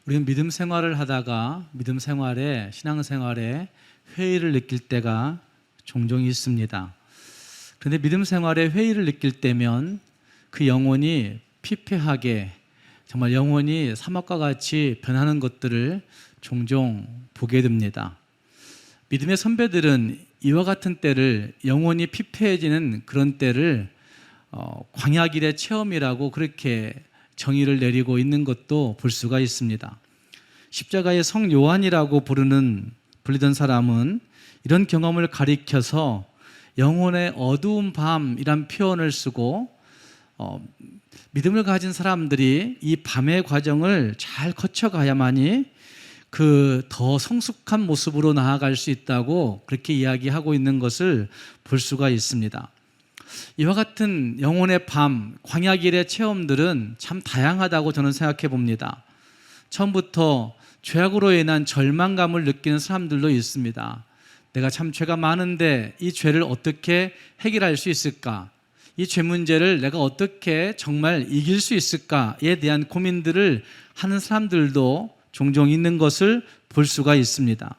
우리는 믿음 생활을 하다가 믿음 생활에 신앙 생활에 회의를 느낄 때가 종종 있습니다. 그런데 믿음 생활에 회의를 느낄 때면 그 영혼이 피폐하게 정말 영혼이 사막과 같이 변하는 것들을 종종 보게 됩니다. 믿음의 선배들은 이와 같은 때를 영혼이 피폐해지는 그런 때를 광야길의 체험이라고 그렇게 정의를 내리고 있는 것도 볼 수가 있습니다. 십자가의 성 요한이라고 불리던 사람은 이런 경험을 가리켜서 영혼의 어두운 밤이란 표현을 쓰고 믿음을 가진 사람들이 이 밤의 과정을 잘 거쳐가야만이 그 더 성숙한 모습으로 나아갈 수 있다고 그렇게 이야기하고 있는 것을 볼 수가 있습니다. 이와 같은 영혼의 밤, 광야길의 체험들은 참 다양하다고 저는 생각해 봅니다. 처음부터 죄악으로 인한 절망감을 느끼는 사람들도 있습니다. 내가 참 죄가 많은데 이 죄를 어떻게 해결할 수 있을까? 이 죄 문제를 내가 어떻게 정말 이길 수 있을까에 대한 고민들을 하는 사람들도 종종 있는 것을 볼 수가 있습니다.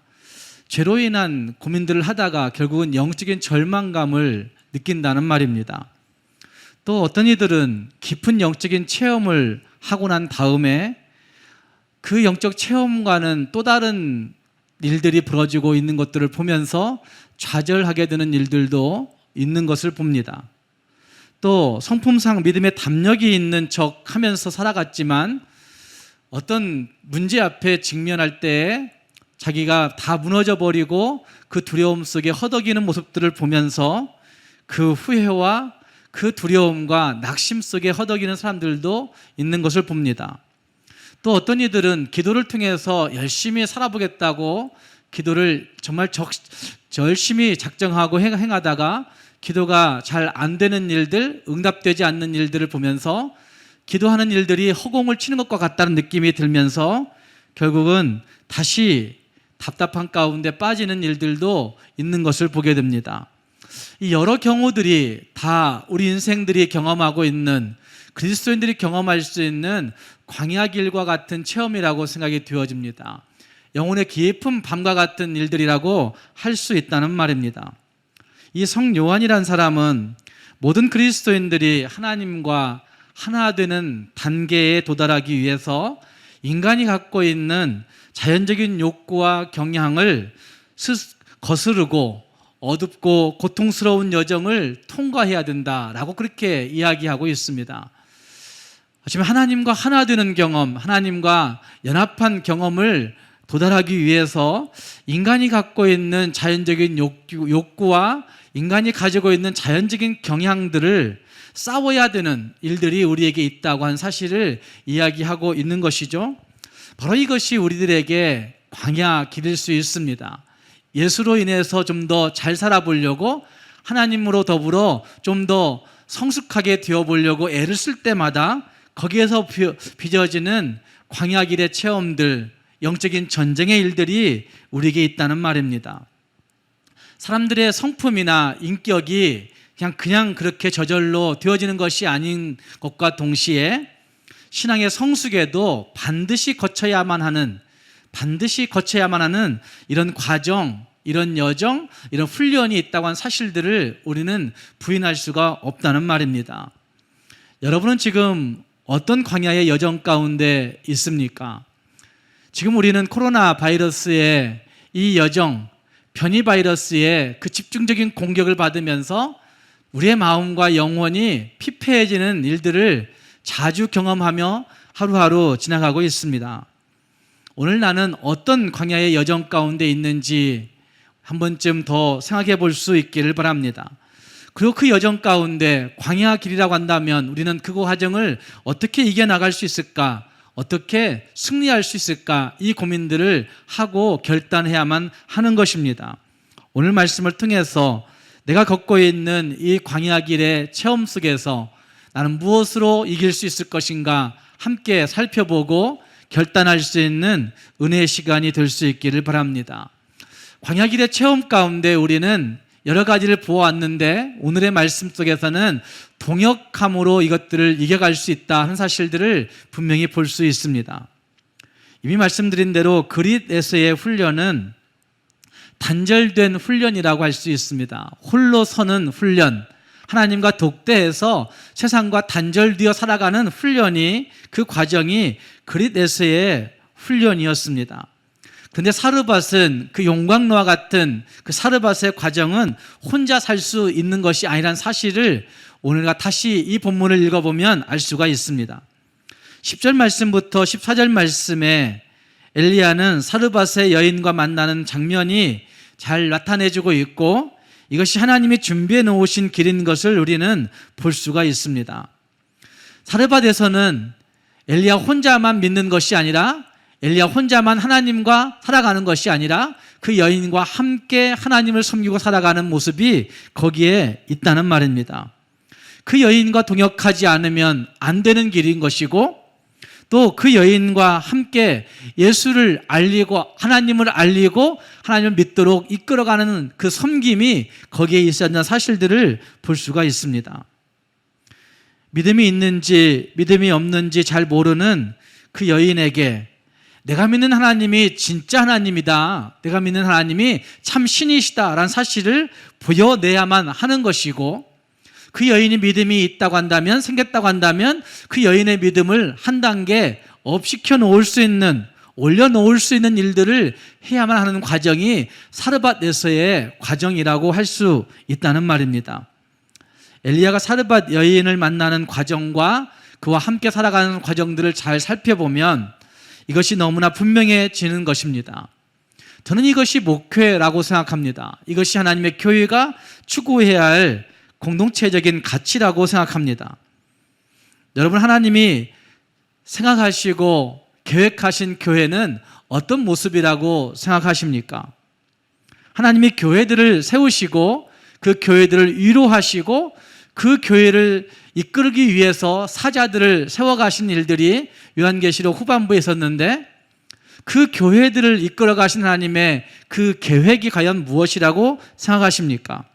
죄로 인한 고민들을 하다가 결국은 영적인 절망감을 느낀다는 말입니다. 또 어떤 이들은 깊은 영적인 체험을 하고 난 다음에 그 영적 체험과는 또 다른 일들이 벌어지고 있는 것들을 보면서 좌절하게 되는 일들도 있는 것을 봅니다. 또 성품상 믿음의 담력이 있는 척 하면서 살아갔지만 어떤 문제 앞에 직면할 때 자기가 다 무너져 버리고 그 두려움 속에 허덕이는 모습들을 보면서 그 후회와 그 두려움과 낙심 속에 허덕이는 사람들도 있는 것을 봅니다. 또 어떤 이들은 기도를 통해서 열심히 살아보겠다고 기도를 정말 열심히 작정하고 행하다가 기도가 잘 안 되는 일들, 응답되지 않는 일들을 보면서 기도하는 일들이 허공을 치는 것과 같다는 느낌이 들면서 결국은 다시 답답한 가운데 빠지는 일들도 있는 것을 보게 됩니다. 이 여러 경우들이 다 우리 인생들이 경험하고 있는, 그리스도인들이 경험할 수 있는 광야길과 같은 체험이라고 생각이 되어집니다. 영혼의 깊은 밤과 같은 일들이라고 할 수 있다는 말입니다. 이 성 요한이란 사람은 모든 그리스도인들이 하나님과 하나 되는 단계에 도달하기 위해서 인간이 갖고 있는 자연적인 욕구와 경향을 거스르고 어둡고 고통스러운 여정을 통과해야 된다라고 그렇게 이야기하고 있습니다. 하지만 하나님과 하나 되는 경험, 하나님과 연합한 경험을 도달하기 위해서 인간이 갖고 있는 자연적인 욕구와 인간이 가지고 있는 자연적인 경향들을 싸워야 되는 일들이 우리에게 있다고 하는 사실을 이야기하고 있는 것이죠. 바로 이것이 우리들에게 광야 길일 수 있습니다. 예수로 인해서 좀 더 잘 살아보려고 하나님으로 더불어 좀 더 성숙하게 되어보려고 애를 쓸 때마다 거기에서 빚어지는 광야길의 체험들, 영적인 전쟁의 일들이 우리에게 있다는 말입니다. 사람들의 성품이나 인격이 그냥 그렇게 저절로 되어지는 것이 아닌 것과 동시에 신앙의 성숙에도 반드시 거쳐야만 하는 이런 과정, 이런 여정, 이런 훈련이 있다고 하는 사실들을 우리는 부인할 수가 없다는 말입니다. 여러분은 지금 어떤 광야의 여정 가운데 있습니까? 지금 우리는 코로나 바이러스의 이 여정, 변이 바이러스의 그 집중적인 공격을 받으면서 우리의 마음과 영혼이 피폐해지는 일들을 자주 경험하며 하루하루 지나가고 있습니다. 오늘 나는 어떤 광야의 여정 가운데 있는지 한 번쯤 더 생각해 볼 수 있기를 바랍니다. 그리고 그 여정 가운데 광야 길이라고 한다면 우리는 그 과정을 어떻게 이겨나갈 수 있을까? 어떻게 승리할 수 있을까? 이 고민들을 하고 결단해야만 하는 것입니다. 오늘 말씀을 통해서 내가 걷고 있는 이 광야길의 체험 속에서 나는 무엇으로 이길 수 있을 것인가 함께 살펴보고 결단할 수 있는 은혜의 시간이 될 수 있기를 바랍니다. 광야길의 체험 가운데 우리는 여러 가지를 보았는데 오늘의 말씀 속에서는 동역함으로 이것들을 이겨갈 수 있다 하는 사실들을 분명히 볼 수 있습니다. 이미 말씀드린 대로 그릿에서의 훈련은 단절된 훈련이라고 할 수 있습니다. 홀로 서는 훈련, 하나님과 독대해서 세상과 단절되어 살아가는 훈련이, 그 과정이 그릿에서의 훈련이었습니다. 그런데 사르밧은, 그 용광로와 같은 그 사르밧의 과정은 혼자 살 수 있는 것이 아니라는 사실을 오늘과 다시 이 본문을 읽어보면 알 수가 있습니다. 10절 말씀부터 14절 말씀에 엘리야는 사르밧의 여인과 만나는 장면이 잘 나타내주고 있고, 이것이 하나님이 준비해 놓으신 길인 것을 우리는 볼 수가 있습니다. 사르밧에서는 엘리야 혼자만 믿는 것이 아니라, 엘리야 혼자만 하나님과 살아가는 것이 아니라 그 여인과 함께 하나님을 섬기고 살아가는 모습이 거기에 있다는 말입니다. 그 여인과 동역하지 않으면 안 되는 길인 것이고, 또 그 여인과 함께 예수를 알리고 하나님을 알리고 하나님을 믿도록 이끌어가는 그 섬김이 거기에 있었다는 사실들을 볼 수가 있습니다. 믿음이 있는지 믿음이 없는지 잘 모르는 그 여인에게 내가 믿는 하나님이 진짜 하나님이다, 내가 믿는 하나님이 참 신이시다라는 사실을 보여내야만 하는 것이고, 그 여인이 믿음이 있다고 한다면, 생겼다고 한다면 그 여인의 믿음을 한 단계 업시켜 놓을 수 있는, 올려놓을 수 있는 일들을 해야만 하는 과정이 사르밧에서의 과정이라고 할 수 있다는 말입니다. 엘리야가 사르밧 여인을 만나는 과정과 그와 함께 살아가는 과정들을 잘 살펴보면 이것이 너무나 분명해지는 것입니다. 저는 이것이 목회라고 생각합니다. 이것이 하나님의 교회가 추구해야 할 공동체적인 가치라고 생각합니다. 여러분, 하나님이 생각하시고 계획하신 교회는 어떤 모습이라고 생각하십니까? 하나님이 교회들을 세우시고 그 교회들을 위로하시고 그 교회를 이끌기 위해서 사자들을 세워가신 일들이 요한계시록 후반부에 있었는데, 그 교회들을 이끌어가신 하나님의 그 계획이 과연 무엇이라고 생각하십니까?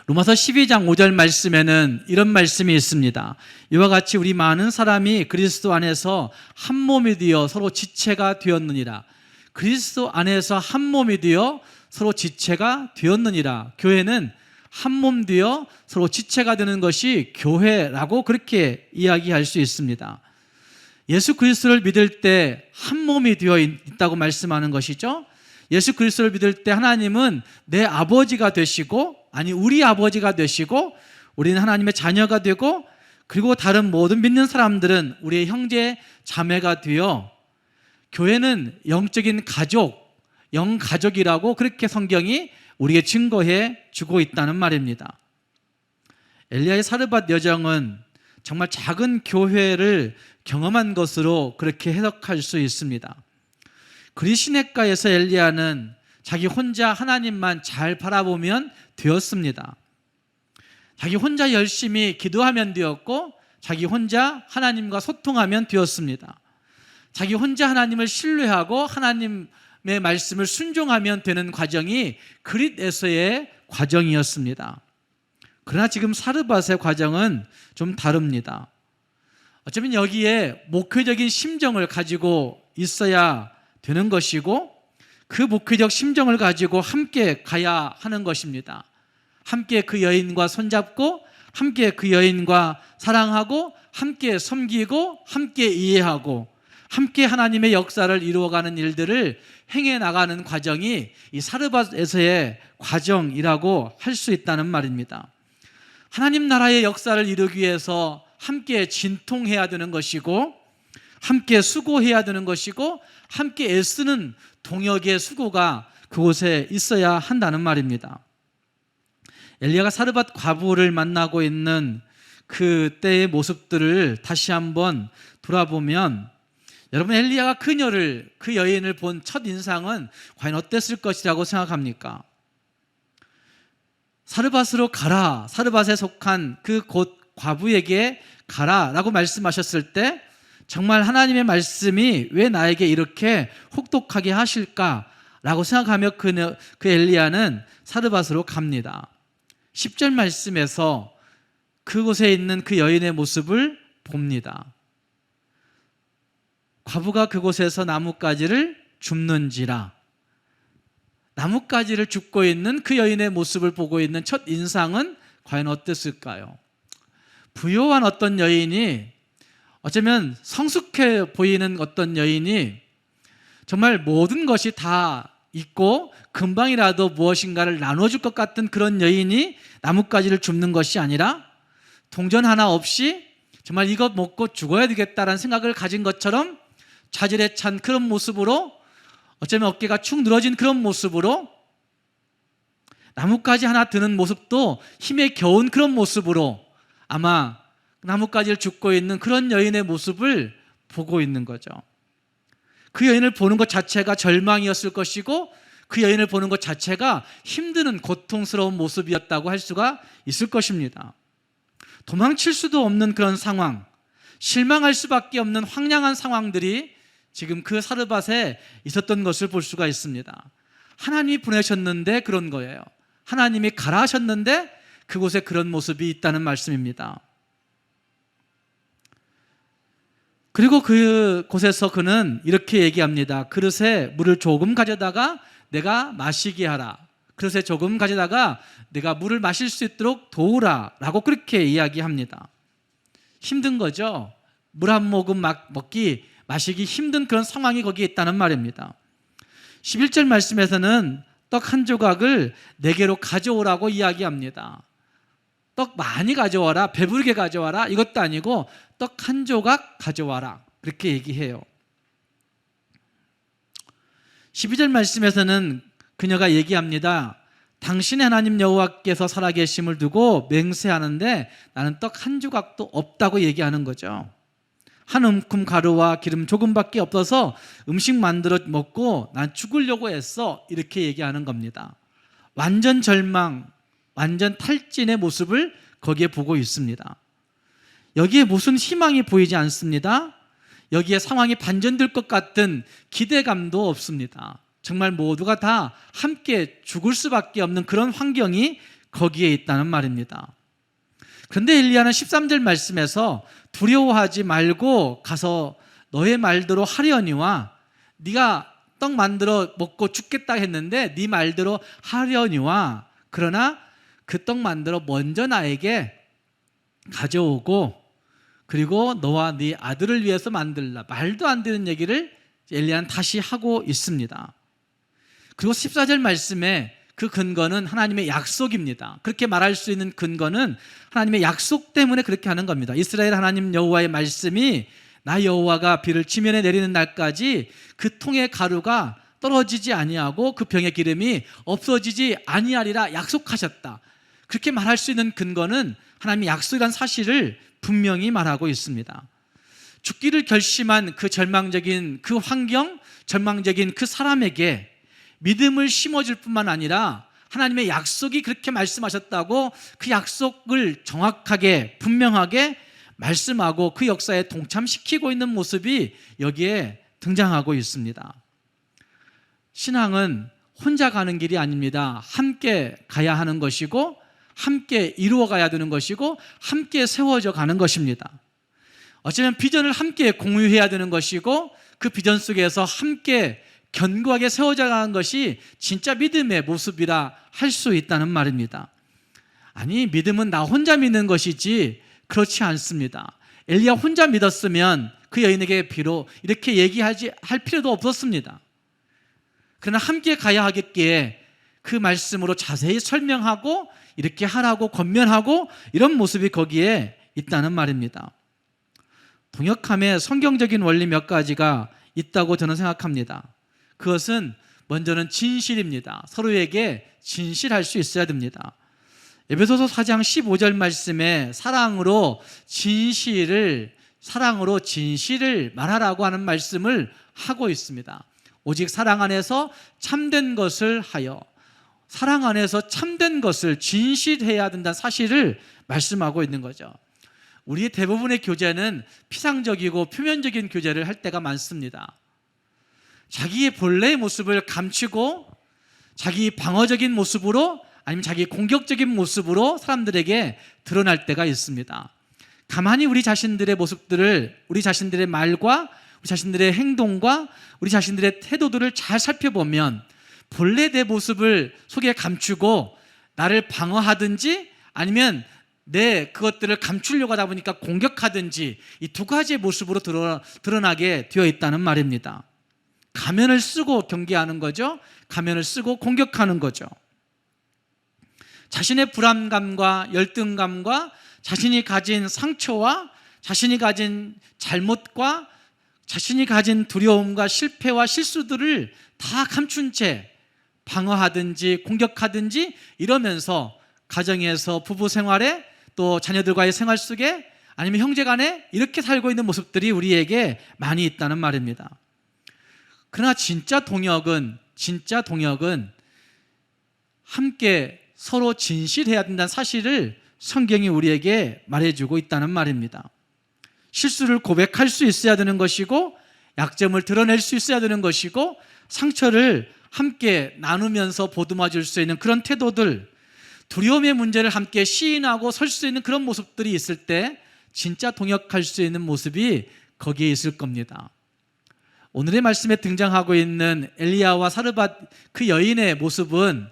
로마서 12장 5절 말씀에는 이런 말씀이 있습니다. 이와 같이 우리 많은 사람이 그리스도 안에서 한 몸이 되어 서로 지체가 되었느니라. 그리스도 안에서 한 몸이 되어 서로 지체가 되었느니라. 교회는 한 몸 되어 서로 지체가 되는 것이 교회라고 그렇게 이야기할 수 있습니다. 예수 그리스도를 믿을 때 한 몸이 되어 있다고 말씀하는 것이죠. 예수 그리스도를 믿을 때 하나님은 내 아버지가 되시고, 아니 우리 아버지가 되시고, 우리는 하나님의 자녀가 되고, 그리고 다른 모든 믿는 사람들은 우리의 형제 자매가 되어 교회는 영적인 가족, 영가족이라고 그렇게 성경이 우리에게 증거해 주고 있다는 말입니다. 엘리야의 사르밧 여정은 정말 작은 교회를 경험한 것으로 그렇게 해석할 수 있습니다. 그리시네가에서 엘리야는 자기 혼자 하나님만 잘 바라보면 되었습니다. 자기 혼자 열심히 기도하면 되었고, 자기 혼자 하나님과 소통하면 되었습니다. 자기 혼자 하나님을 신뢰하고 하나님의 말씀을 순종하면 되는 과정이 그릿에서의 과정이었습니다. 그러나 지금 사르밧의 과정은 좀 다릅니다. 어쩌면 여기에 목회적인 심정을 가지고 있어야 되는 것이고, 그 목회적 심정을 가지고 함께 가야 하는 것입니다. 함께 그 여인과 손잡고, 함께 그 여인과 사랑하고, 함께 섬기고, 함께 이해하고, 함께 하나님의 역사를 이루어가는 일들을 행해 나가는 과정이 이 사르밧에서의 과정이라고 할 수 있다는 말입니다. 하나님 나라의 역사를 이루기 위해서 함께 진통해야 되는 것이고, 함께 수고해야 되는 것이고, 함께 애쓰는 동역의 수고가 그곳에 있어야 한다는 말입니다. 엘리야가 사르밧 과부를 만나고 있는 그 때의 모습들을 다시 한번 돌아보면, 여러분, 엘리야가 그녀를, 그 여인을 본 첫 인상은 과연 어땠을 것이라고 생각합니까? 사르밧으로 가라, 사르밧에 속한 그 곳 과부에게 가라라고 말씀하셨을 때 정말 하나님의 말씀이 왜 나에게 이렇게 혹독하게 하실까라고 생각하며 그 엘리야는 사르밧으로 갑니다. 10절 말씀에서 그곳에 있는 그 여인의 모습을 봅니다. 과부가 그곳에서 나뭇가지를 줍는지라. 나뭇가지를 줍고 있는 그 여인의 모습을 보고 있는 첫 인상은 과연 어땠을까요? 부요한 어떤 여인이, 어쩌면 성숙해 보이는 어떤 여인이 정말 모든 것이 다 있고 금방이라도 무엇인가를 나눠줄 것 같은 그런 여인이 나뭇가지를 줍는 것이 아니라 동전 하나 없이 정말 이거 먹고 죽어야 되겠다라는 생각을 가진 것처럼 자질에 찬 그런 모습으로, 어쩌면 어깨가 축 늘어진 그런 모습으로, 나뭇가지 하나 드는 모습도 힘에 겨운 그런 모습으로 아마 나뭇가지를 줍고 있는 그런 여인의 모습을 보고 있는 거죠. 그 여인을 보는 것 자체가 절망이었을 것이고 그 여인을 보는 것 자체가 힘드는 고통스러운 모습이었다고 할 수가 있을 것입니다. 도망칠 수도 없는 그런 상황, 실망할 수밖에 없는 황량한 상황들이 지금 그 사르밧에 있었던 것을 볼 수가 있습니다. 하나님이 보내셨는데 그런 거예요. 하나님이 가라 하셨는데 그곳에 그런 모습이 있다는 말씀입니다. 그리고 그곳에서 그는 이렇게 얘기합니다. 그릇에 물을 조금 가져다가 내가 마시게 하라. 그릇에 조금 가져다가 내가 물을 마실 수 있도록 도우라 라고 그렇게 이야기합니다. 힘든 거죠. 물 한 모금 마시기 힘든 그런 상황이 거기에 있다는 말입니다. 11절 말씀에서는 떡 한 조각을 내게로 가져오라고 이야기합니다. 떡 많이 가져와라, 배부르게 가져와라, 이것도 아니고 떡 한 조각 가져와라, 그렇게 얘기해요. 12절 말씀에서는 그녀가 얘기합니다. 당신의 하나님 여호와께서 살아계심을 두고 맹세하는데 나는 떡 한 조각도 없다고 얘기하는 거죠. 한 움큼 가루와 기름 조금밖에 없어서 음식 만들어 먹고 난 죽으려고 했어, 이렇게 얘기하는 겁니다. 완전 절망, 완전 탈진의 모습을 거기에 보고 있습니다. 여기에 무슨 희망이 보이지 않습니다. 여기에 상황이 반전될 것 같은 기대감도 없습니다. 정말 모두가 다 함께 죽을 수밖에 없는 그런 환경이 거기에 있다는 말입니다. 그런데 엘리야는 13절 말씀에서 두려워하지 말고 가서 너의 말대로 하려니와, 네가 떡 만들어 먹고 죽겠다 했는데 네 말대로 하려니와, 그러나 그 떡 만들어 먼저 나에게 가져오고 그리고 너와 네 아들을 위해서 만들라. 말도 안 되는 얘기를 엘리야는 다시 하고 있습니다. 그리고 14절 말씀에 그 근거는 하나님의 약속입니다. 그렇게 말할 수 있는 근거는 하나님의 약속 때문에 그렇게 하는 겁니다. 이스라엘 하나님 여호와의 말씀이 나 여호와가 비를 지면에 내리는 날까지 그 통의 가루가 떨어지지 아니하고 그 병의 기름이 없어지지 아니하리라 약속하셨다. 그렇게 말할 수 있는 근거는 하나님의 약속이라는 사실을 분명히 말하고 있습니다. 죽기를 결심한 그 절망적인 그 환경, 절망적인 그 사람에게 믿음을 심어줄 뿐만 아니라 하나님의 약속이 그렇게 말씀하셨다고 그 약속을 정확하게 분명하게 말씀하고 그 역사에 동참시키고 있는 모습이 여기에 등장하고 있습니다. 신앙은 혼자 가는 길이 아닙니다. 함께 가야 하는 것이고 함께 이루어가야 되는 것이고 함께 세워져 가는 것입니다. 어쩌면 비전을 함께 공유해야 되는 것이고 그 비전 속에서 함께 견고하게 세워져 가는 것이 진짜 믿음의 모습이라 할 수 있다는 말입니다. 아니, 믿음은 나 혼자 믿는 것이지 그렇지 않습니다. 엘리야 혼자 믿었으면 그 여인에게 비로 이렇게 할 필요도 없었습니다. 그러나 함께 가야 하겠기에 그 말씀으로 자세히 설명하고 이렇게 하라고 권면하고 이런 모습이 거기에 있다는 말입니다. 동역함에 성경적인 원리 몇 가지가 있다고 저는 생각합니다. 그것은 먼저는 진실입니다. 서로에게 진실할 수 있어야 됩니다. 에베소서 4장 15절 말씀에 사랑으로 진실을 말하라고 하는 말씀을 하고 있습니다. 오직 사랑 안에서 참된 것을 하여, 사랑 안에서 참된 것을 진실해야 된다는 사실을 말씀하고 있는 거죠. 우리 대부분의 교제는 피상적이고 표면적인 교제를 할 때가 많습니다. 자기의 본래의 모습을 감추고 자기 방어적인 모습으로 아니면 자기 공격적인 모습으로 사람들에게 드러날 때가 있습니다. 가만히 우리 자신들의 모습들을, 우리 자신들의 말과 우리 자신들의 행동과 우리 자신들의 태도들을 잘 살펴보면 본래 내 모습을 속에 감추고 나를 방어하든지 아니면 내 그것들을 감추려고 하다 보니까 공격하든지 이 두 가지의 모습으로 드러나게 되어 있다는 말입니다. 가면을 쓰고 경계하는 거죠. 가면을 쓰고 공격하는 거죠. 자신의 불안감과 열등감과 자신이 가진 상처와 자신이 가진 잘못과 자신이 가진 두려움과 실패와 실수들을 다 감춘 채 방어하든지 공격하든지 이러면서 가정에서 부부 생활에 또 자녀들과의 생활 속에 아니면 형제간에 이렇게 살고 있는 모습들이 우리에게 많이 있다는 말입니다. 그러나 진짜 동역은 함께 서로 진실해야 된다는 사실을 성경이 우리에게 말해주고 있다는 말입니다. 실수를 고백할 수 있어야 되는 것이고 약점을 드러낼 수 있어야 되는 것이고 상처를 함께 나누면서 보듬어 줄 수 있는 그런 태도들, 두려움의 문제를 함께 시인하고 설 수 있는 그런 모습들이 있을 때 진짜 동역할 수 있는 모습이 거기에 있을 겁니다. 오늘의 말씀에 등장하고 있는 엘리야와 사르밧 그 여인의 모습은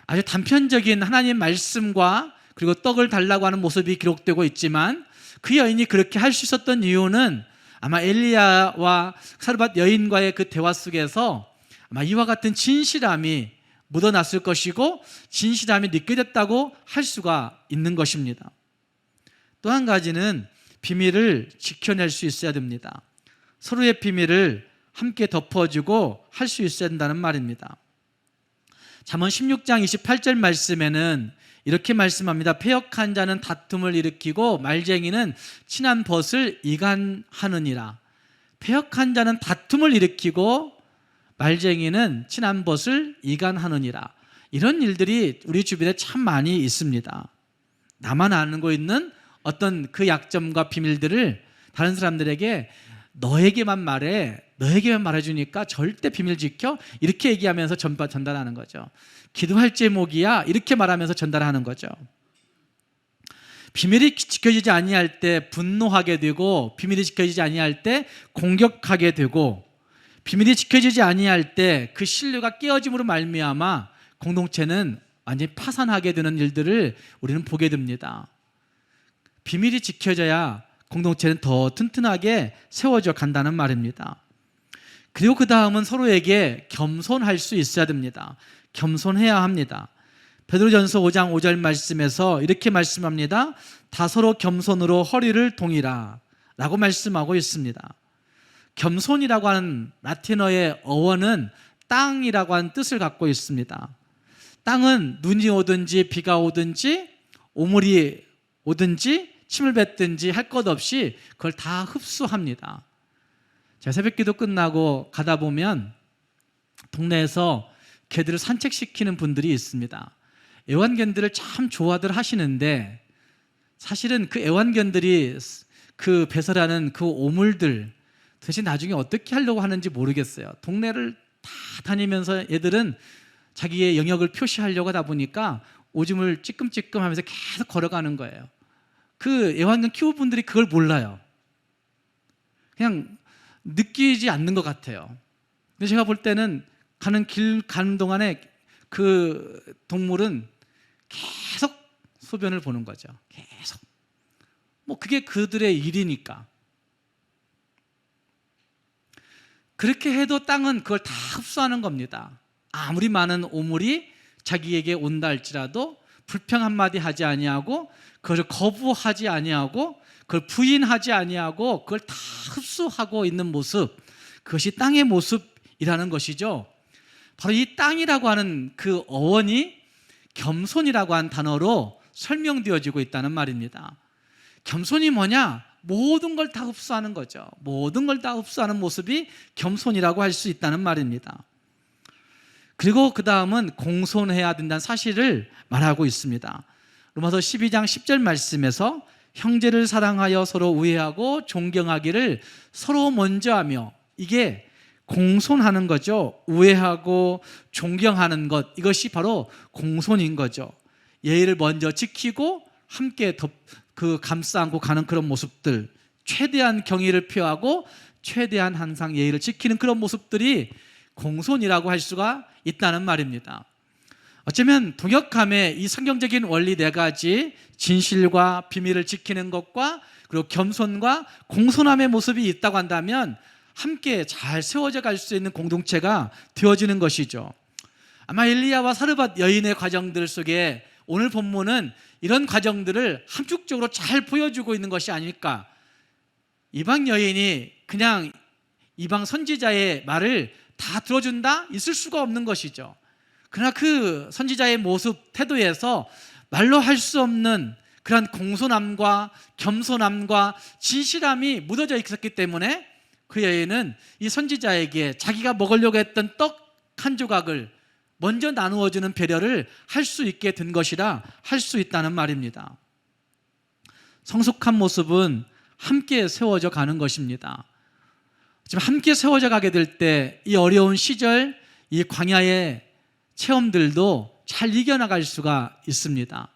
아주 단편적인 하나님 말씀과 그리고 떡을 달라고 하는 모습이 기록되고 있지만 그 여인이 그렇게 할 수 있었던 이유는 아마 엘리야와 사르밧 여인과의 그 대화 속에서 아마 이와 같은 진실함이 묻어났을 것이고 진실함이 느껴졌다고 할 수가 있는 것입니다. 또 한 가지는 비밀을 지켜낼 수 있어야 됩니다. 서로의 비밀을 함께 덮어주고 할 수 있어야 된다는 말입니다. 잠언 16장 28절 말씀에는 이렇게 말씀합니다. 패역한 자는 다툼을 일으키고 말쟁이는 친한 벗을 이간하느니라. 패역한 자는 다툼을 일으키고 말쟁이는 친한 벗을 이간하느니라. 이런 일들이 우리 주변에 참 많이 있습니다. 나만 알고 있는 어떤 그 약점과 비밀들을 다른 사람들에게 너에게만 말해주니까 절대 비밀 지켜 이렇게 얘기하면서 전달하는 거죠. 기도할 제목이야 이렇게 말하면서 전달하는 거죠. 비밀이 지켜지지 아니할 때 분노하게 되고 비밀이 지켜지지 아니할 때 공격하게 되고 비밀이 지켜지지 아니할 때 그 신뢰가 깨어짐으로 말미암아 공동체는 완전히 파산하게 되는 일들을 우리는 보게 됩니다. 비밀이 지켜져야 공동체는 더 튼튼하게 세워져 간다는 말입니다. 그리고 그 다음은 서로에게 겸손할 수 있어야 됩니다. 겸손해야 합니다. 베드로전서 5장 5절 말씀에서 이렇게 말씀합니다. 다 서로 겸손으로 허리를 동이라 라고 말씀하고 있습니다. 겸손이라고 하는 라틴어의 어원은 땅이라고 하는 뜻을 갖고 있습니다. 땅은 눈이 오든지 비가 오든지 오물이 오든지 침을 뱉든지 할 것 없이 그걸 다 흡수합니다. 제가 새벽기도 끝나고 가다 보면 동네에서 개들을 산책시키는 분들이 있습니다. 애완견들을 참 좋아들 하시는데 사실은 그 애완견들이 그 배설하는 그 오물들 도대체 나중에 어떻게 하려고 하는지 모르겠어요. 동네를 다 다니면서 애들은 자기의 영역을 표시하려고 하다 보니까 오줌을 찌끔찌끔 하면서 계속 걸어가는 거예요. 그 애완견 키우분들이 그걸 몰라요. 그냥 느끼지 않는 것 같아요. 근데 제가 볼 때는 가는 동안에 그 동물은 계속 소변을 보는 거죠. 계속. 그게 그들의 일이니까. 그렇게 해도 땅은 그걸 다 흡수하는 겁니다. 아무리 많은 오물이 자기에게 온다 할지라도 불평 한마디 하지 아니하고 그것을 거부하지 아니하고 그걸 부인하지 아니하고 그걸 다 흡수하고 있는 모습, 그것이 땅의 모습이라는 것이죠. 바로 이 땅이라고 하는 그 어원이 겸손이라고 한 단어로 설명되어지고 있다는 말입니다. 겸손이 뭐냐? 모든 걸 다 흡수하는 거죠. 모든 걸 다 흡수하는 모습이 겸손이라고 할 수 있다는 말입니다. 그리고 그 다음은 공손해야 된다는 사실을 말하고 있습니다. 로마서 12장 10절 말씀에서 형제를 사랑하여 서로 우애하고 존경하기를 서로 먼저 하며, 이게 공손하는 거죠. 우애하고 존경하는 것, 이것이 바로 공손인 거죠. 예의를 먼저 지키고 함께 감싸 안고 가는 그런 모습들, 최대한 경의를 표하고 최대한 항상 예의를 지키는 그런 모습들이 공손이라고 할 수가 있다는 말입니다. 어쩌면 동역함의 이 성경적인 원리 네 가지, 진실과 비밀을 지키는 것과 그리고 겸손과 공손함의 모습이 있다고 한다면 함께 잘 세워져 갈 수 있는 공동체가 되어지는 것이죠. 아마 엘리야와 사르밧 여인의 과정들 속에 오늘 본문은 이런 과정들을 함축적으로 잘 보여주고 있는 것이 아닐까. 이방 여인이 그냥 이방 선지자의 말을 다 들어준다? 있을 수가 없는 것이죠. 그러나 그 선지자의 모습, 태도에서 말로 할 수 없는 그런 공손함과 겸손함과 진실함이 묻어져 있었기 때문에 그 여인은 이 선지자에게 자기가 먹으려고 했던 떡 한 조각을 먼저 나누어주는 배려를 할 수 있게 된 것이라 할 수 있다는 말입니다. 성숙한 모습은 함께 세워져 가는 것입니다. 지금 함께 세워져 가게 될 때 이 어려운 시절, 이 광야의 체험들도 잘 이겨나갈 수가 있습니다.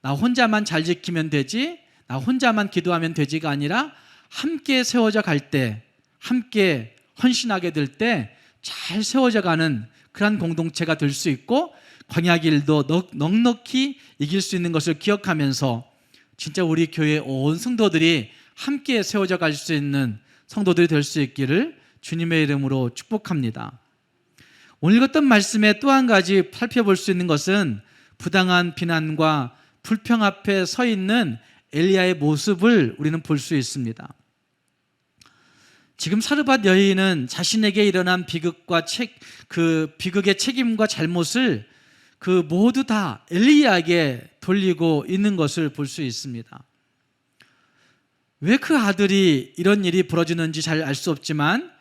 나 혼자만 잘 지키면 되지, 나 혼자만 기도하면 되지가 아니라 함께 세워져 갈 때, 함께 헌신하게 될 때 잘 세워져 가는 그런 공동체가 될 수 있고 광야길도 넉넉히 이길 수 있는 것을 기억하면서 진짜 우리 교회 온 성도들이 함께 세워져 갈 수 있는 성도들이 될 수 있기를 주님의 이름으로 축복합니다. 오늘 읽었던 말씀에 또 한 가지 살펴볼 수 있는 것은 부당한 비난과 불평 앞에 서 있는 엘리야의 모습을 우리는 볼 수 있습니다. 지금 사르밧 여인은 자신에게 일어난 비극과 그 비극의 책임과 잘못을 그 모두 다 엘리야에게 돌리고 있는 것을 볼 수 있습니다. 왜 그 아들이 이런 일이 벌어지는지 잘 알 수 없지만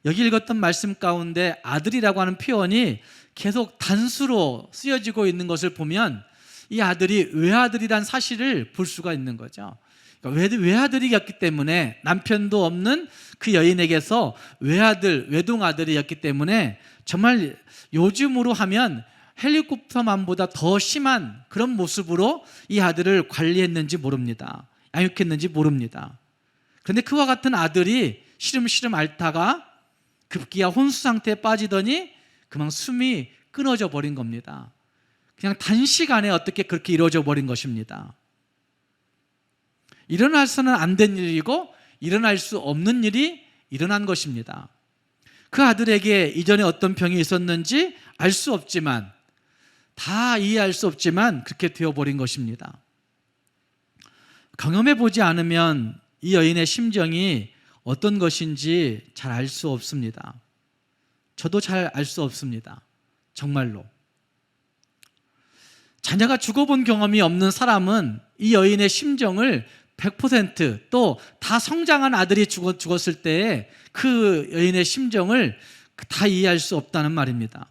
여기 읽었던 말씀 가운데 아들이라고 하는 표현이 계속 단수로 쓰여지고 있는 것을 보면 이 아들이 외아들이란 사실을 볼 수가 있는 거죠. 그러니까 외아들이었기 때문에 남편도 없는 그 여인에게서 외아들, 외동아들이었기 때문에 정말 요즘으로 하면 헬리콥터만보다 더 심한 그런 모습으로 이 아들을 관리했는지 모릅니다. 양육했는지 모릅니다. 그런데 그와 같은 아들이 시름시름 앓다가 급기야 혼수 상태에 빠지더니 그만 숨이 끊어져 버린 겁니다. 그냥 단시간에 어떻게 그렇게 이루어져 버린 것입니다. 일어나서는 안 된 일이고 일어날 수 없는 일이 일어난 것입니다. 그 아들에게 이전에 어떤 병이 있었는지 알 수 없지만, 다 이해할 수 없지만 그렇게 되어버린 것입니다. 경험해 보지 않으면 이 여인의 심정이 어떤 것인지 잘 알 수 없습니다. 저도 잘 알 수 없습니다. 정말로. 자녀가 죽어본 경험이 없는 사람은 이 여인의 심정을 100% 또 다 성장한 아들이 죽었을 때의 그 여인의 심정을 다 이해할 수 없다는 말입니다.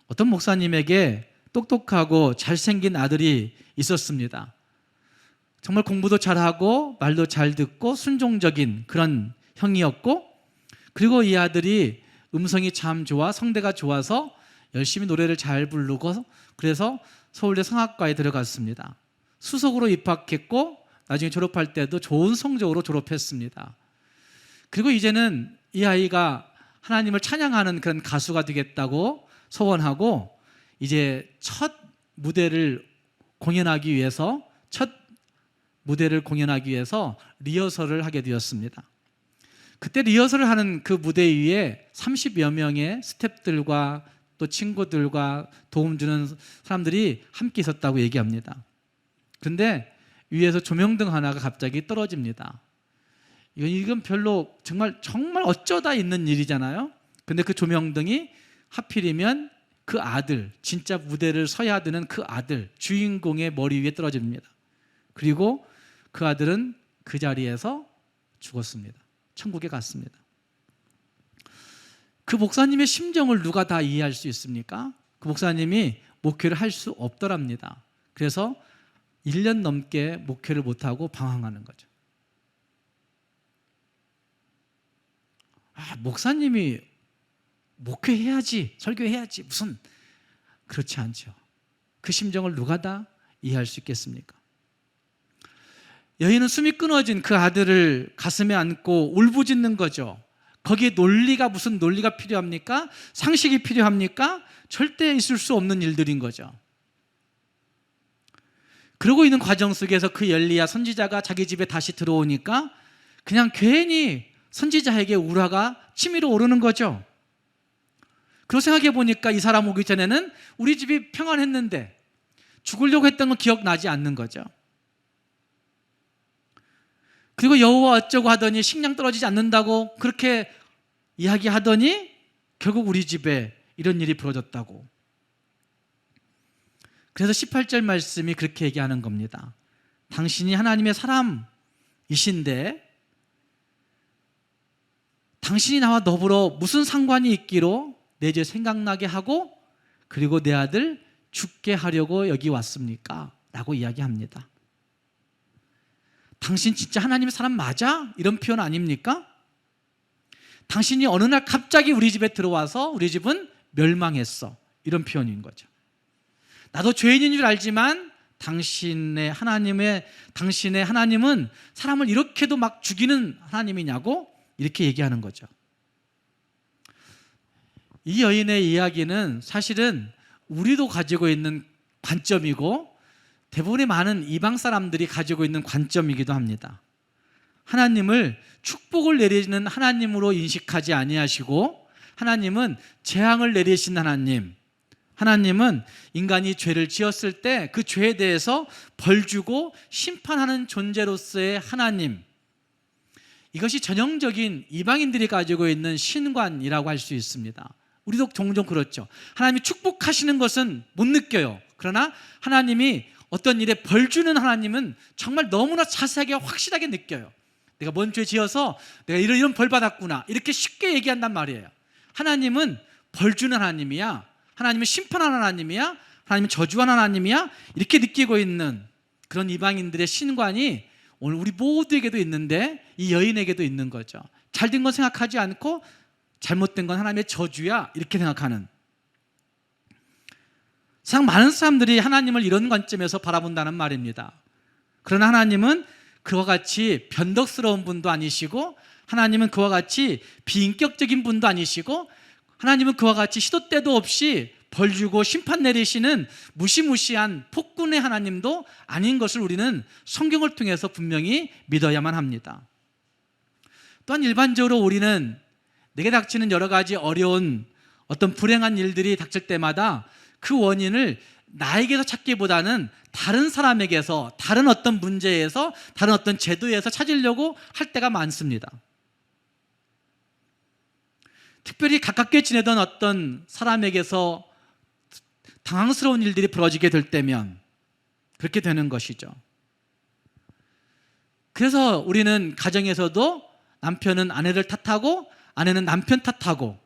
어떤 목사님에게 똑똑하고 잘생긴 아들이 있었습니다. 정말 공부도 잘하고 말도 잘 듣고 순종적인 그런 형이었고, 그리고 이 아들이 음성이 참 좋아 성대가 좋아서 열심히 노래를 잘 부르고 그래서 서울대 성악과에 들어갔습니다. 수석으로 입학했고 나중에 졸업할 때도 좋은 성적으로 졸업했습니다. 그리고 이제는 이 아이가 하나님을 찬양하는 그런 가수가 되겠다고 소원하고 이제 첫 무대를 공연하기 위해서 리허설을 하게 되었습니다. 그때 리허설을 하는 그 무대 위에 30여 명의 스태프들과 또 친구들과 도움 주는 사람들이 함께 있었다고 얘기합니다. 그런데 위에서 조명등 하나가 갑자기 떨어집니다. 이건 별로 정말 어쩌다 있는 일이잖아요. 근데 그 조명등이 하필이면 그 아들, 진짜 무대를 서야 되는 그 아들, 주인공의 머리 위에 떨어집니다. 그리고 그 아들은 그 자리에서 죽었습니다. 천국에 갔습니다. 그 목사님의 심정을 누가 다 이해할 수 있습니까? 그 목사님이 목회를 할 수 없더랍니다. 그래서 1년 넘게 목회를 못하고 방황하는 거죠. 목사님이 목회해야지, 설교해야지, 무슨, 그렇지 않죠. 그 심정을 누가 다 이해할 수 있겠습니까? 여인은 숨이 끊어진 그 아들을 가슴에 안고 울부짖는 거죠. 거기에 무슨 논리가 필요합니까? 상식이 필요합니까? 절대 있을 수 없는 일들인 거죠. 그러고 있는 과정 속에서 그 엘리야 선지자가 자기 집에 다시 들어오니까 그냥 괜히 선지자에게 우라가 치밀어 오르는 거죠. 그리고 생각해 보니까 이 사람 오기 전에는 우리 집이 평안했는데 죽으려고 했던 건 기억나지 않는 거죠. 그리고 여호와 어쩌고 하더니 식량 떨어지지 않는다고 그렇게 이야기하더니 결국 우리 집에 이런 일이 벌어졌다고. 그래서 18절 말씀이 그렇게 얘기하는 겁니다. 당신이 하나님의 사람이신데 당신이 나와 더불어 무슨 상관이 있기로 내 죄 생각나게 하고 그리고 내 아들 죽게 하려고 여기 왔습니까? 라고 이야기합니다. 당신 진짜 하나님의 사람 맞아? 이런 표현 아닙니까? 당신이 어느 날 갑자기 우리 집에 들어와서 우리 집은 멸망했어. 이런 표현인 거죠. 나도 죄인인 줄 알지만 당신의 하나님은 사람을 이렇게도 막 죽이는 하나님이냐고 이렇게 얘기하는 거죠. 이 여인의 이야기는 사실은 우리도 가지고 있는 관점이고 대부분의 많은 이방 사람들이 가지고 있는 관점이기도 합니다. 하나님을 축복을 내리는 하나님으로 인식하지 아니하시고 하나님은 재앙을 내리신 하나님, 하나님은 인간이 죄를 지었을 때 그 죄에 대해서 벌 주고 심판하는 존재로서의 하나님, 이것이 전형적인 이방인들이 가지고 있는 신관이라고 할 수 있습니다. 우리도 종종 그렇죠. 하나님이 축복하시는 것은 못 느껴요. 그러나 하나님이 어떤 일에 벌 주는 하나님은 정말 너무나 자세하게 확실하게 느껴요. 내가 뭔 죄 지어서 내가 이런 벌 받았구나 이렇게 쉽게 얘기한단 말이에요. 하나님은 벌 주는 하나님이야, 하나님은 심판하는 하나님이야, 하나님은 저주하는 하나님이야, 이렇게 느끼고 있는 그런 이방인들의 신관이 오늘 우리 모두에게도 있는데 이 여인에게도 있는 거죠. 잘된 건 생각하지 않고 잘못된 건 하나님의 저주야 이렇게 생각하는. 세상 많은 사람들이 하나님을 이런 관점에서 바라본다는 말입니다. 그러나 하나님은 그와 같이 변덕스러운 분도 아니시고, 하나님은 그와 같이 비인격적인 분도 아니시고, 하나님은 그와 같이 시도 때도 없이 벌 주고 심판 내리시는 무시무시한 폭군의 하나님도 아닌 것을 우리는 성경을 통해서 분명히 믿어야만 합니다. 또한 일반적으로 우리는 내게 닥치는 여러 가지 어려운 어떤 불행한 일들이 닥칠 때마다 그 원인을 나에게서 찾기보다는 다른 사람에게서, 다른 어떤 문제에서, 다른 어떤 제도에서 찾으려고 할 때가 많습니다. 특별히 가깝게 지내던 어떤 사람에게서 당황스러운 일들이 벌어지게 될 때면 그렇게 되는 것이죠. 그래서 우리는 가정에서도 남편은 아내를 탓하고 아내는 남편 탓하고,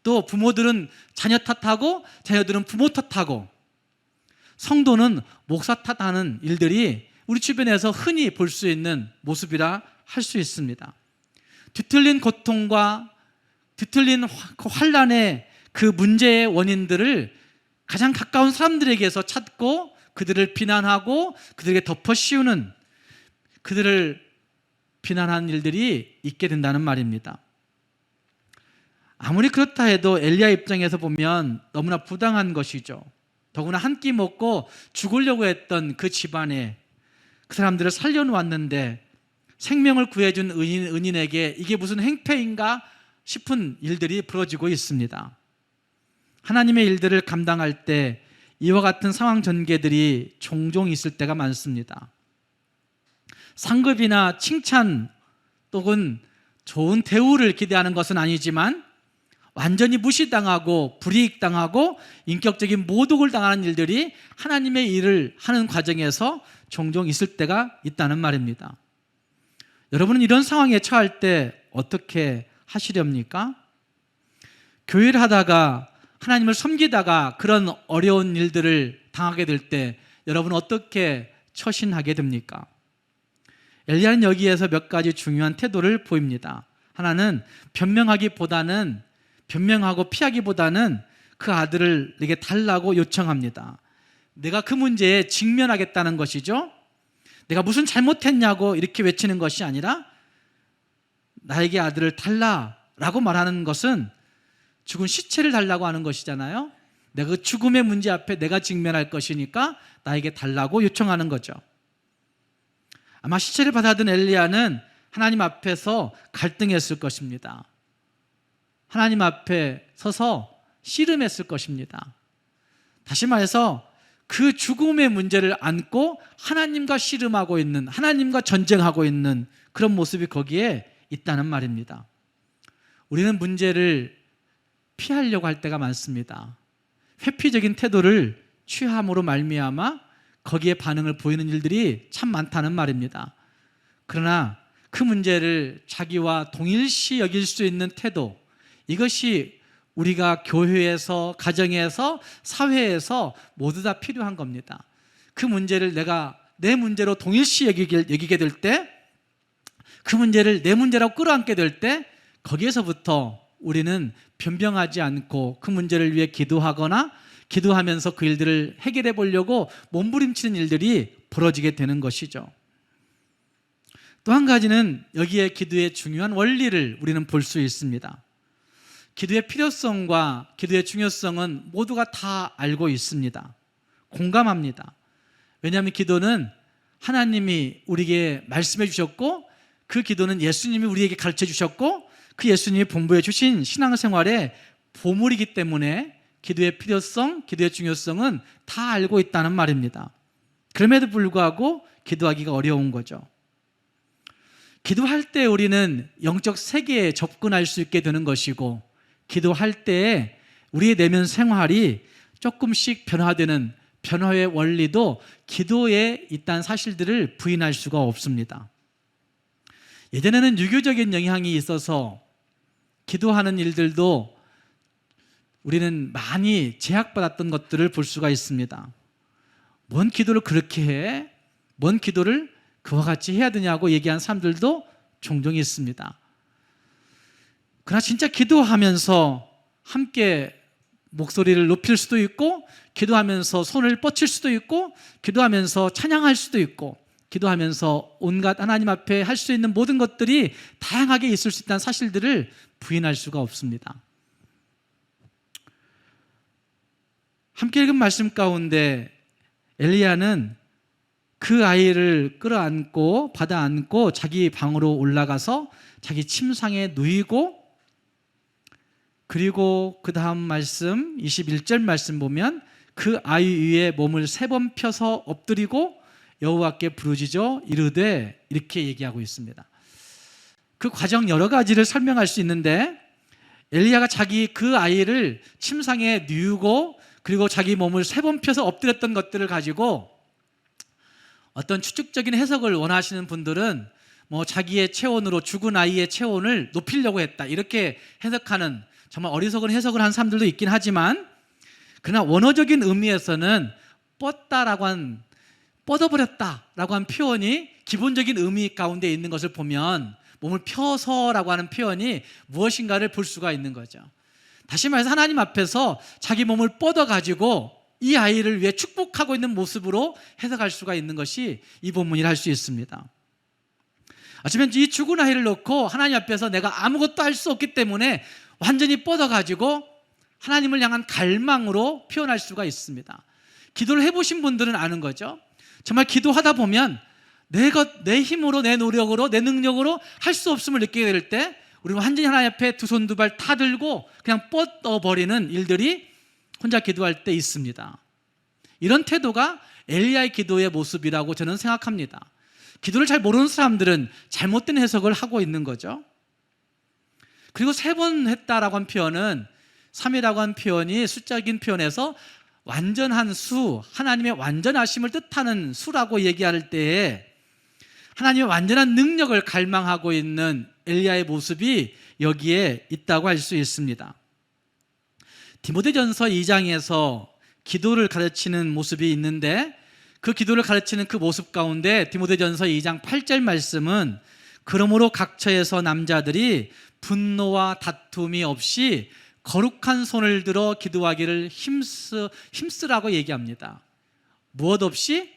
또 부모들은 자녀 탓하고 자녀들은 부모 탓하고, 성도는 목사 탓하는 일들이 우리 주변에서 흔히 볼 수 있는 모습이라 할 수 있습니다. 뒤틀린 고통과 뒤틀린 환난의 그 문제의 원인들을 가장 가까운 사람들에게서 찾고 그들을 비난하고 그들에게 덮어씌우는, 그들을 비난하는 일들이 있게 된다는 말입니다. 아무리 그렇다 해도 엘리야 입장에서 보면 너무나 부당한 것이죠. 더구나 한 끼 먹고 죽으려고 했던 그 집안에 그 사람들을 살려놓았는데 생명을 구해준 은인에게 이게 무슨 행패인가 싶은 일들이 벌어지고 있습니다. 하나님의 일들을 감당할 때 이와 같은 상황 전개들이 종종 있을 때가 많습니다. 상급이나 칭찬 또는 좋은 대우를 기대하는 것은 아니지만 완전히 무시당하고 불이익당하고 인격적인 모독을 당하는 일들이 하나님의 일을 하는 과정에서 종종 있을 때가 있다는 말입니다. 여러분은 이런 상황에 처할 때 어떻게 하시렵니까? 교회를 하다가 하나님을 섬기다가 그런 어려운 일들을 당하게 될 때 여러분은 어떻게 처신하게 됩니까? 엘리야는 여기에서 몇 가지 중요한 태도를 보입니다. 하나는 변명하고 피하기보다는 그 아들을 내게 달라고 요청합니다. 내가 그 문제에 직면하겠다는 것이죠. 내가 무슨 잘못했냐고 이렇게 외치는 것이 아니라 나에게 아들을 달라라고 말하는 것은 죽은 시체를 달라고 하는 것이잖아요. 내가 그 죽음의 문제 앞에 내가 직면할 것이니까 나에게 달라고 요청하는 거죠. 아마 시체를 받아든 엘리야는 하나님 앞에서 갈등했을 것입니다. 하나님 앞에 서서 씨름했을 것입니다. 다시 말해서 그 죽음의 문제를 안고 하나님과 씨름하고 있는, 하나님과 전쟁하고 있는 그런 모습이 거기에 있다는 말입니다. 우리는 문제를 피하려고 할 때가 많습니다. 회피적인 태도를 취함으로 말미암아 거기에 반응을 보이는 일들이 참 많다는 말입니다. 그러나 그 문제를 자기와 동일시 여길 수 있는 태도, 이것이 우리가 교회에서, 가정에서, 사회에서 모두 다 필요한 겁니다. 그 문제를 내가 내 문제로 동일시 여기게 될 때, 그 문제를 내 문제라고 끌어안게 될 때, 거기에서부터 우리는 변명하지 않고 그 문제를 위해 기도하거나 기도하면서 그 일들을 해결해 보려고 몸부림치는 일들이 벌어지게 되는 것이죠. 또 한 가지는 여기에 기도의 중요한 원리를 우리는 볼 수 있습니다. 기도의 필요성과 기도의 중요성은 모두가 다 알고 있습니다. 공감합니다. 왜냐하면 기도는 하나님이 우리에게 말씀해 주셨고, 그 기도는 예수님이 우리에게 가르쳐 주셨고, 그 예수님이 본부해 주신 신앙생활의 보물이기 때문에 기도의 필요성, 기도의 중요성은 다 알고 있다는 말입니다. 그럼에도 불구하고 기도하기가 어려운 거죠. 기도할 때 우리는 영적 세계에 접근할 수 있게 되는 것이고, 기도할 때 우리의 내면 생활이 조금씩 변화되는 변화의 원리도 기도에 있다는 사실들을 부인할 수가 없습니다. 예전에는 유교적인 영향이 있어서 기도하는 일들도 우리는 많이 제약받았던 것들을 볼 수가 있습니다. 뭔 기도를 그렇게 해? 뭔 기도를 그와 같이 해야 되냐고 얘기한 사람들도 종종 있습니다. 그러나 진짜 기도하면서 함께 목소리를 높일 수도 있고, 기도하면서 손을 뻗칠 수도 있고, 기도하면서 찬양할 수도 있고, 기도하면서 온갖 하나님 앞에 할 수 있는 모든 것들이 다양하게 있을 수 있다는 사실들을 부인할 수가 없습니다. 함께 읽은 말씀 가운데 엘리야는 그 아이를 끌어안고 받아 안고 자기 방으로 올라가서 자기 침상에 누이고, 그리고 그 다음 말씀 21절 말씀 보면 그 아이 위에 몸을 3번 펴서 엎드리고 여호와께 부르짖어 이르되, 이렇게 얘기하고 있습니다. 그 과정 여러 가지를 설명할 수 있는데, 엘리야가 자기 그 아이를 침상에 누우고 그리고 자기 몸을 3번 펴서 엎드렸던 것들을 가지고 어떤 추측적인 해석을 원하시는 분들은 자기의 체온으로 죽은 아이의 체온을 높이려고 했다, 이렇게 해석하는 정말 어리석은 해석을 한 사람들도 있긴 하지만, 그러나 원어적인 의미에서는 뻗어버렸다라고 한 표현이 기본적인 의미 가운데 있는 것을 보면 몸을 펴서라고 하는 표현이 무엇인가를 볼 수가 있는 거죠. 다시 말해서 하나님 앞에서 자기 몸을 뻗어가지고 이 아이를 위해 축복하고 있는 모습으로 해석할 수가 있는 것이 이 본문이라 할 수 있습니다. 어쩌면 이 죽은 아이를 놓고 하나님 앞에서 내가 아무것도 할 수 없기 때문에 완전히 뻗어가지고 하나님을 향한 갈망으로 표현할 수가 있습니다. 기도를 해보신 분들은 아는 거죠. 정말 기도하다 보면 내 힘으로, 내 노력으로, 내 능력으로 할 수 없음을 느끼게 될 때 우리는 완전히 하나님 앞에 두 손 두 발 다 들고 그냥 뻗어버리는 일들이 혼자 기도할 때 있습니다. 이런 태도가 엘리야의 기도의 모습이라고 저는 생각합니다. 기도를 잘 모르는 사람들은 잘못된 해석을 하고 있는 거죠. 그리고 3번 했다라고 한 표현은, 3이라고 한 표현이 숫자적인 표현에서 완전한 수, 하나님의 완전하심을 뜻하는 수라고 얘기할 때에 하나님의 완전한 능력을 갈망하고 있는 엘리야의 모습이 여기에 있다고 할 수 있습니다. 디모데전서 2장에서 기도를 가르치는 모습이 있는데, 그 기도를 가르치는 그 모습 가운데 디모데전서 2장 8절 말씀은 그러므로 각처에서 남자들이 분노와 다툼이 없이 거룩한 손을 들어 기도하기를 힘쓰라고 얘기합니다. 무엇 없이?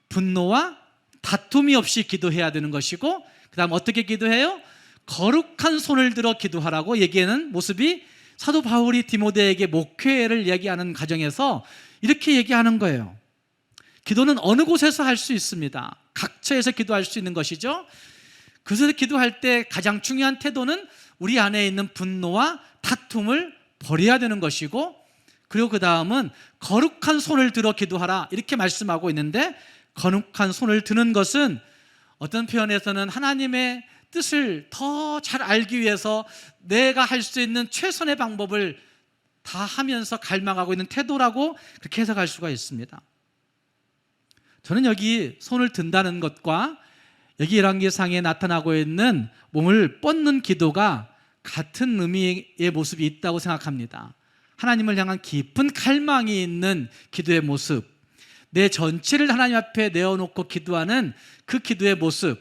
분노와 다툼이 없이 기도해야 되는 것이고, 그 다음 어떻게 기도해요? 거룩한 손을 들어 기도하라고 얘기하는 모습이 사도 바울이 디모데에게 목회를 얘기하는 과정에서 이렇게 얘기하는 거예요. 기도는 어느 곳에서 할 수 있습니다. 각처에서 기도할 수 있는 것이죠. 그래서 기도할 때 가장 중요한 태도는 우리 안에 있는 분노와 다툼을 버려야 되는 것이고, 그리고 그 다음은 거룩한 손을 들어 기도하라 이렇게 말씀하고 있는데, 거룩한 손을 드는 것은 어떤 표현에서는 하나님의 뜻을 더 잘 알기 위해서 내가 할 수 있는 최선의 방법을 다 하면서 갈망하고 있는 태도라고 그렇게 해석할 수가 있습니다. 저는 여기 손을 든다는 것과 여기 열왕기상에 나타나고 있는 몸을 뻗는 기도가 같은 의미의 모습이 있다고 생각합니다. 하나님을 향한 깊은 갈망이 있는 기도의 모습, 내 전체를 하나님 앞에 내어놓고 기도하는 그 기도의 모습,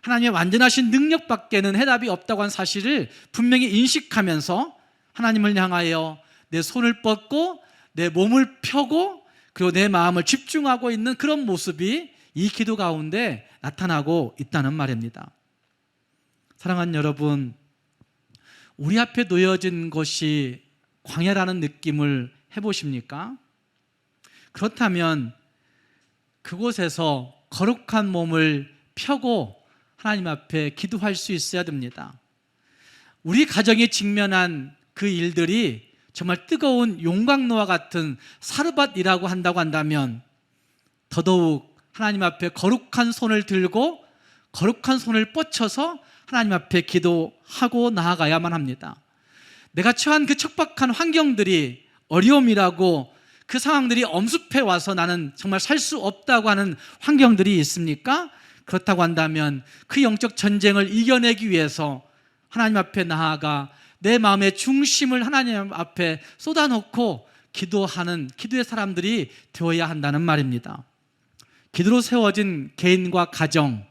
하나님의 완전하신 능력밖에는 해답이 없다고 한 사실을 분명히 인식하면서 하나님을 향하여 내 손을 뻗고 내 몸을 펴고 그리고 내 마음을 집중하고 있는 그런 모습이 이 기도 가운데 나타나고 있다는 말입니다. 사랑하는 여러분, 우리 앞에 놓여진 것이 광야라는 느낌을 해보십니까? 그렇다면 그곳에서 거룩한 몸을 펴고 하나님 앞에 기도할 수 있어야 됩니다. 우리 가정이 직면한 그 일들이 정말 뜨거운 용광로와 같은 사르밧이라고 한다고 한다면 더더욱 하나님 앞에 거룩한 손을 들고 거룩한 손을 뻗쳐서 하나님 앞에 기도하고 나아가야만 합니다. 내가 처한 그 척박한 환경들이 어려움이라고, 그 상황들이 엄습해 와서 나는 정말 살 수 없다고 하는 환경들이 있습니까? 그렇다고 한다면 그 영적 전쟁을 이겨내기 위해서 하나님 앞에 나아가 내 마음의 중심을 하나님 앞에 쏟아놓고 기도하는 기도의 사람들이 되어야 한다는 말입니다. 기도로 세워진 개인과 가정,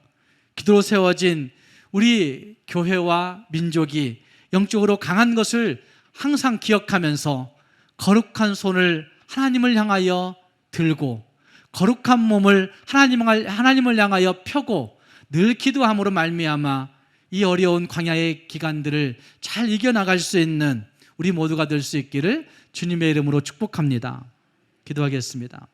기도로 세워진 우리 교회와 민족이 영적으로 강한 것을 항상 기억하면서 거룩한 손을 하나님을 향하여 들고 거룩한 몸을 하나님을 향하여 펴고 늘 기도함으로 말미암아 이 어려운 광야의 기간들을 잘 이겨나갈 수 있는 우리 모두가 될 수 있기를 주님의 이름으로 축복합니다. 기도하겠습니다.